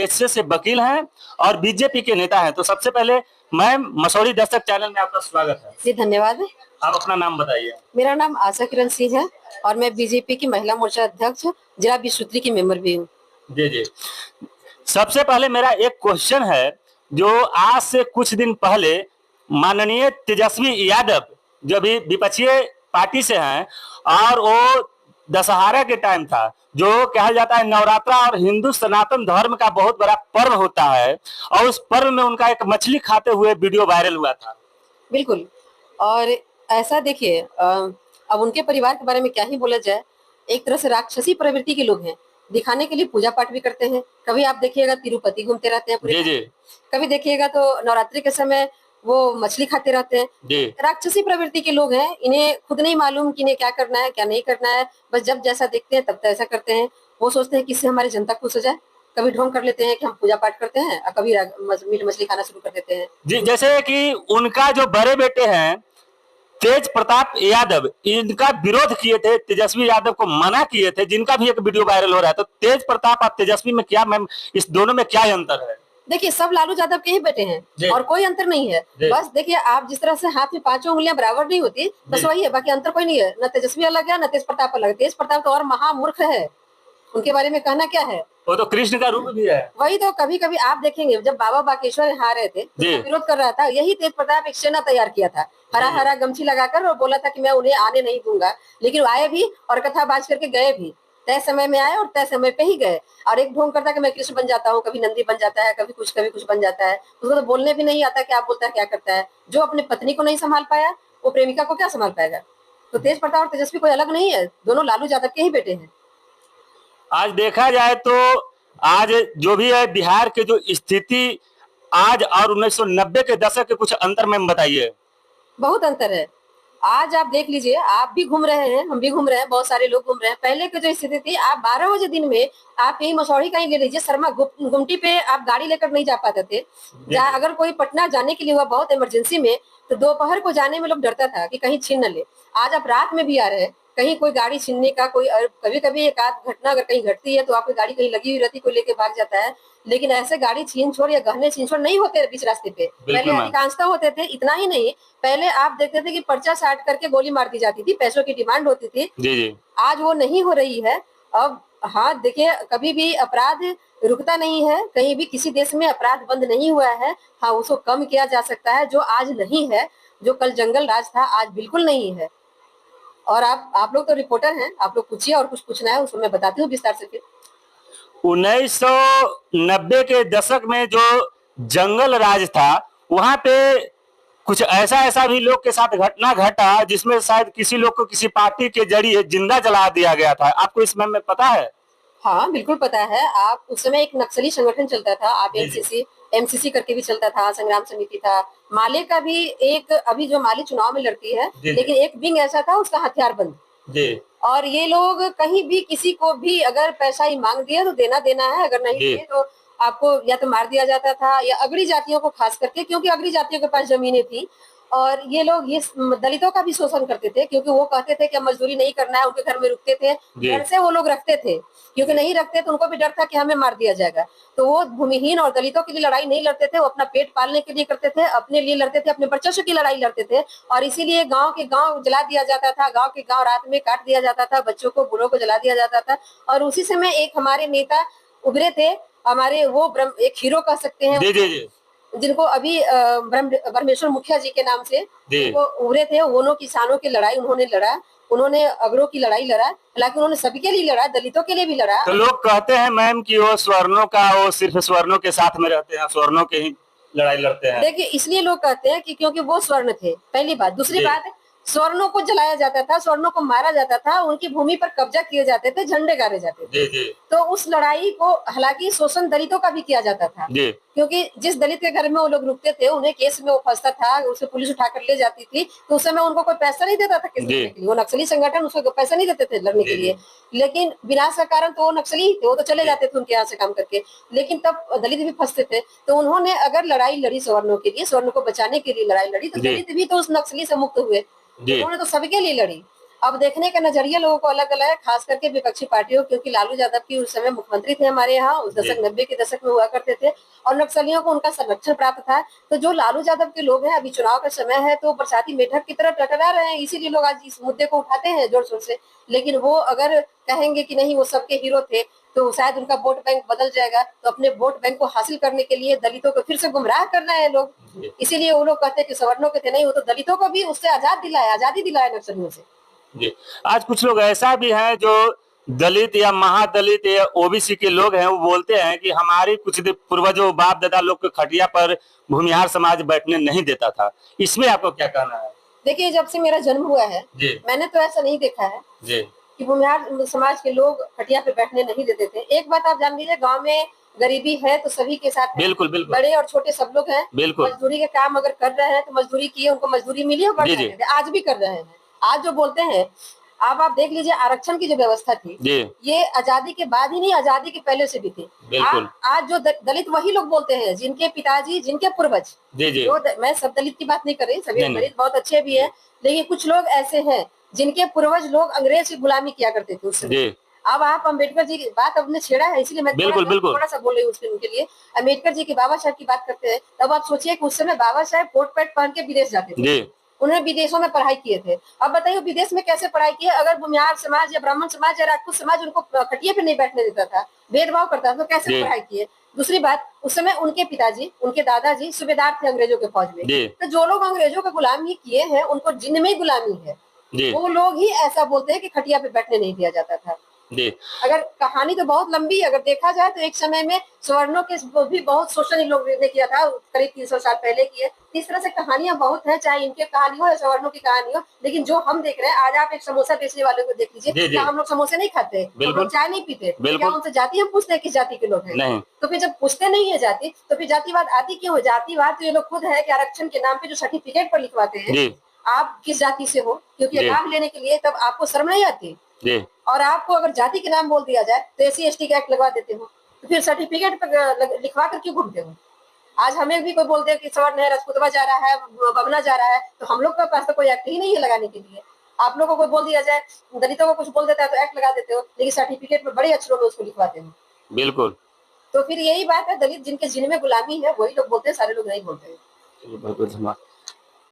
पेशे से वकील हैं और बीजेपी के नेता हैं। तो सबसे पहले मैम, मसौढ़ी दस्तक चैनल में आपका स्वागत है जी, धन्यवाद। आप अपना नाम बताइए। मेरा नाम आशा किरण सिंह है और मैं बीजेपी की महिला मोर्चा अध्यक्ष जिला विश्वत्री की मेंबर भी हूँ। जी जी। सबसे पहले मेरा एक क्वेश्चन है, जो आज से कुछ दिन पहले माननीय तेजस्वी यादव जो भी विपक्षीय पार्टी से हैं, और वो दशहरा के टाइम था, जो कहा जाता है नवरात्रा और हिंदू सनातन धर्म का बहुत बड़ा पर्व होता है, और उस पर्व में उनका एक मछली खाते हुए वीडियो वायरल हुआ था। बिल्कुल। और ऐसा देखिए, अब उनके परिवार के बारे में क्या ही बोला जाए। एक तरह से राक्षसी प्रवृत्ति के लोग हैं, दिखाने के लिए पूजा पाठ भी करते हैं। कभी आप देखिएगा तिरुपति घूमते रहते हैं जी जी। कभी देखिएगा तो नवरात्रि के समय वो मछली खाते रहते हैं। जी। राक्षसी प्रवृत्ति के लोग हैं, इन्हें खुद नहीं मालूम कि इन्हें क्या करना है क्या नहीं करना है। बस जब जैसा देखते हैं तब तो ऐसा करते हैं। वो सोचते हैं कि इससे हमारी जनता खुश हो जाए। कभी ढोंग कर लेते हैं कि हम पूजा पाठ करते हैं और कभी मीट मछली खाना शुरू कर देते हैं। जी, जैसे कि उनका जो बड़े बेटे हैं तेज प्रताप यादव, इनका विरोध किए थे, तेजस्वी यादव को मना किए थे, जिनका भी एक वीडियो वायरल हो रहा है। तो तेज प्रताप और तेजस्वी में क्या मैम, इस दोनों में क्या अंतर है? देखिए, सब लालू यादव के ही बेटे हैं और कोई अंतर नहीं है। बस देखिए, आप जिस तरह से हाथ में पांचों उंगलियां बराबर नहीं होती, बस वही है, बाकी अंतर कोई नहीं है। न तेजस्वी अलग है न तेज प्रताप अलग है। तेज प्रताप तो और महामूर्ख है, उनके बारे में कहना क्या है। वो तो कृष्ण का रूप भी है। वही तो, कभी कभी आप देखेंगे जब बाबा बागेश्वर यहाँ आ रहे थे तो विरोध कर रहा था, यही तेज प्रताप एक सेना तैयार किया था, हरा हरा गमछी लगाकर, और बोला था कि मैं उन्हें आने नहीं दूंगा। लेकिन आए भी और कथा बाज करके गए भी। तय समय में आए और तय समय पे ही गए। और एक ढोंग करता कि मैं कृष्ण बन जाता हूँ, कभी नंदी बन जाता है, कभी कुछ बन जाता है। उसको तो बोलने भी नहीं आता क्या बोलता है क्या करता है। जो अपनी पत्नी को नहीं संभाल पाया, वो प्रेमिका को क्या संभाल पाएगा। तो तेज प्रताप और तेजस्वी कोई अलग नहीं है, दोनों लालू यादव के ही बेटे हैं। आज देखा जाए तो आज जो भी है बिहार के जो स्थिति आज और 1990 के दशक के कुछ अंतर में बताइए। बहुत अंतर है। आज आप देख लीजिए, आप भी घूम रहे हैं, हम भी घूम रहे हैं, बहुत सारे लोग घूम रहे हैं। पहले की जो स्थिति थी, आप 12 बजे दिन में आप यही मसौढ़ी कहीं ले लीजिए, शर्मा गुमटी पे आप गाड़ी लेकर नहीं जा पाते थे। जहाँ अगर कोई पटना जाने के लिए हुआ बहुत इमरजेंसी में, तो दोपहर को जाने में लोग डरता था कि कहीं छीन न ले। आज आप रात में भी आ रहे हैं, कहीं कोई गाड़ी छीनने का कोई, कभी कभी एक आध घटना अगर कहीं घटती है तो आपकी गाड़ी कहीं लगी हुई रहती, कोई लेके भाग जाता है। लेकिन ऐसे गाड़ी छीन छोड़ या गहने छीन छोड़ नहीं होते बीच रास्ते पे। पहले अधिकांशतः होते थे। इतना ही नहीं, पहले आप देखते थे कि पर्चा साट करके गोली मार दी जाती थी, पैसों की डिमांड होती थी। जी जी। आज वो नहीं हो रही है। अब हाँ देखिए, कभी भी अपराध रुकता नहीं है, कहीं भी किसी देश में अपराध बंद नहीं हुआ है। हाँ, उसको कम किया जा सकता है, जो आज नहीं है। जो कल जंगल राज था, आज बिल्कुल नहीं है। और आप लोग तो रिपोर्टर हैं, आप लोग पूछिए और कुछ पूछना है उसको मैं बताती हूँ विस्तार से फिर। 1990 के दशक में जो जंगल राज था, वहां पे कुछ ऐसा भी लोग के साथ घटना घटा जिसमें शायद किसी लोग को किसी पार्टी के जरिए जिंदा जला दिया गया था। आपको इसमें में पता है? हाँ, बिल्कुल पता है। आप उस समय एक नक्सली संगठन चलता था, आप एमसीसी करके भी चलता था, संग्राम समिति था। माले का भी एक, अभी जो माले चुनाव में लड़ती है, लेकिन एक विंग ऐसा था उसका हथियार बंद। और ये लोग कहीं भी किसी को भी अगर पैसा ही मांग दिया तो देना देना है, अगर नहीं दिए तो आपको या तो मार दिया जाता था, या अगड़ी जातियों को खास करके, क्योंकि अगड़ी जातियों के पास जमीनें थी। और ये लोग ये दलितों का भी शोषण करते थे, क्योंकि वो कहते थे कि मजदूरी नहीं करना है, उनके घर में रुकते थे, घर से वो लोग रखते थे, क्योंकि नहीं रखते तो उनको भी डर था कि हमें मार दिया जाएगा। तो वो भूमिहीन और दलितों के लिए लड़ाई नहीं लड़ते थे, वो अपना पेट पालने के लिए करते थे, अपने लिए लड़ते थे, अपने वर्चस्व की लड़ाई लड़ते थे। और इसीलिए गाँव के गाँव जला दिया जाता था, गाँव के गाँव रात में काट दिया जाता था, बच्चों को बूढ़ों को जला दिया जाता था। और उसी समय एक हमारे नेता उभरे थे, हमारे वो एक हीरो कह सकते हैं, जिनको अभी ब्रह्मेश्वर मुखिया जी के नाम से वो उभरे थे। उन्होंने किसानों की लड़ाई उन्होंने लड़ा, उन्होंने अगड़ों की लड़ाई लड़ा, हालांकि उन्होंने सबके लिए लड़ा, दलितों के लिए भी लड़ा। तो लोग कहते हैं मैम कि वो स्वर्णों का, वो सिर्फ स्वर्णों के साथ में रहते हैं, स्वर्णों के ही लड़ाई लड़ते हैं। देखिए, इसलिए लोग कहते हैं कि क्योंकि वो स्वर्ण थे, पहली बात। दूसरी बात, स्वर्णों को जलाया जाता था, स्वर्णों को मारा जाता था, उनकी भूमि पर कब्जा किए जाते थे, झंडे गाड़े जाते थे। तो उस लड़ाई को, हालांकि शोषण दलितों का भी किया जाता था, क्योंकि जिस दलित के घर में वो लोग रुकते थे, उन्हें केस में वो फंसता था, उसे पुलिस उठाकर ले जाती थी, तो उस समय उनको कोई पैसा नहीं देता था केस लड़ने के लिए। वो नक्सली संगठन उसको पैसा नहीं देते थे लड़ने के लिए, लेकिन विनाश का कारण तो वो नक्सली थे, वो तो चले जाते थे उनके यहाँ से काम करके। लेकिन तब दलित भी फंसते थे, तो उन्होंने अगर लड़ाई लड़ी स्वर्णों के लिए, स्वर्ण को बचाने के लिए लड़ाई लड़ी, तो दलित भी तो उस नक्सली से मुक्त हुए। उन्होंने तो सबके लिए लड़ी। अब देखने का नजरिया लोगों को अलग अलग है, खास करके विपक्षी पार्टियों, क्योंकि लालू यादव की उस समय मुख्यमंत्री थे हमारे यहाँ, उस जी। दशक 90 के दशक में हुआ करते थे, और नक्सलियों को उनका संरक्षण प्राप्त था। तो जो लालू यादव के लोग हैं, अभी चुनाव का समय है तो बरसाती मेढक की तरह टकरा रहे हैं, इसीलिए लोग आज इस मुद्दे को उठाते हैं जोर शोर से। लेकिन वो अगर कहेंगे कि नहीं वो सबके हीरो थे, तो शायद उनका वोट बैंक बदल जाएगा। तो अपने वोट बैंक को हासिल करने के लिए दलितों को फिर से गुमराह कर रहे हैं लोग। इसीलिए वो लोग कहते हैं कि सवर्णों के थे, नहीं वो तो दलितों को भी उससे आजादी दिलाया नक्सलियों से। जी। आज कुछ लोग ऐसा भी हैं जो दलित या महादलित या ओबीसी के लोग हैं, वो बोलते हैं कि हमारी कुछ पूर्वजों बाप दादा लोग के खटिया पर भूमिहार समाज बैठने नहीं देता था। इसमें आपको क्या कहना है? देखिए, जब से मेरा जन्म हुआ है मैंने तो ऐसा नहीं देखा है कि भूमिहार समाज के लोग खटिया पे बैठने नहीं देते थे। एक बात आप जान लीजिए, गांव में गरीबी है तो सभी के साथ है। बिल्कुल बिल्कुल, बड़े और छोटे सब लोग हैं। बिल्कुल। मजदूरी के काम अगर कर रहे हैं तो मजदूरी किए, उनको मजदूरी मिली और बढ़ रहे थे, आज भी कर रहे हैं। आज जो बोलते हैं, अब आप देख लीजिए आरक्षण की जो व्यवस्था थी, ये आजादी के बाद ही नहीं, आजादी के पहले से भी थी। आज जो दलित वही लोग बोलते हैं जिनके पिताजी, जिनके पूर्वज, मैं सब दलित की बात नहीं कर रही, सभी दलित बहुत अच्छे भी है, लेकिन कुछ लोग ऐसे हैं जिनके पूर्वज लोग अंग्रेज की गुलामी किया करते थे उस समय। अब आप अम्बेडकर जी की बात अपने छेड़ा है, इसलिए मैं थोड़ा सा बोल रही हूँ उनके लिए। अम्बेडकर जी की बाबा साहब की बात करते हैं, तब आप सोचिए कि उस समय बाबा साहब कोट पैंट पहन के विदेश जाते थे, उन्होंने विदेशों में पढ़ाई किए थे। अब बताइए विदेश में कैसे पढ़ाई किए? अगर भूमिहार समाज या ब्राह्मण समाज या राजपूत समाज उनको खटिया पे नहीं बैठने देता था, भेदभाव करता था, तो कैसे पढ़ाई किए? दूसरी बात, उस समय उनके पिताजी, उनके दादाजी सूबेदार थे अंग्रेजों के फौज में। तो जो लोग अंग्रेजों का गुलामी किए हैं, उनको जिनमें गुलामी है, वो लोग ही ऐसा बोलते हैं कि खटिया पे बैठने नहीं दिया जाता था। अगर कहानी तो बहुत लंबी है, अगर देखा जाए तो एक समय में सवर्णों के भी बहुत शोषण इन लोग ने किया था, करीब 300 साल पहले की है। इस तरह से कहानियां बहुत हैं, चाहे इनके कहानी हो या सवर्णों की कहानी हो। लेकिन जो हम देख रहे हैं, आज आप एक समोसा बेचने वाले को देख लीजिए, क्या हम लोग समोसे नहीं खाते, हम लोग चाय नहीं पीते, क्या उनसे जाति हम पूछते हैं किस जाति के लोग हैं? तो फिर जब पूछते नहीं है जाति, तो फिर जातिवाद आती क्यों है? जातिवाद तो ये लोग खुद है कि आरक्षण के नाम पे जो सर्टिफिकेट पर लिखवाते हैं आप किस जाति से हो, क्योंकि लाभ लेने के लिए, तब आपको शर्म नहीं आती? और आपको अगर जाति के नाम बोल दिया जाए तो SC/ST का एक्ट लगवा देते हो, तो फिर सर्टिफिकेट पर लिखवा कर क्यों घूमते हो? आज हमें भी कोई बोल दे कि सवर्ण है, राजपूतवा जा रहा है, बमना जा रहा है, तो हम लोग के पास तो कोई एक्ट ही नहीं है लगाने के लिए। आप लोगों को बोल दिया जाए, दलितों को कुछ बोल देता है तो एक्ट लगा देते हो, लेकिन सर्टिफिकेट में बड़े अक्षरों में उसको लिखवाते हो। बिल्कुल। तो फिर यही बात है, दलित जिनके जिनमें गुलामी है वही लोग बोलते हैं, सारे लोग नहीं बोलते हैं।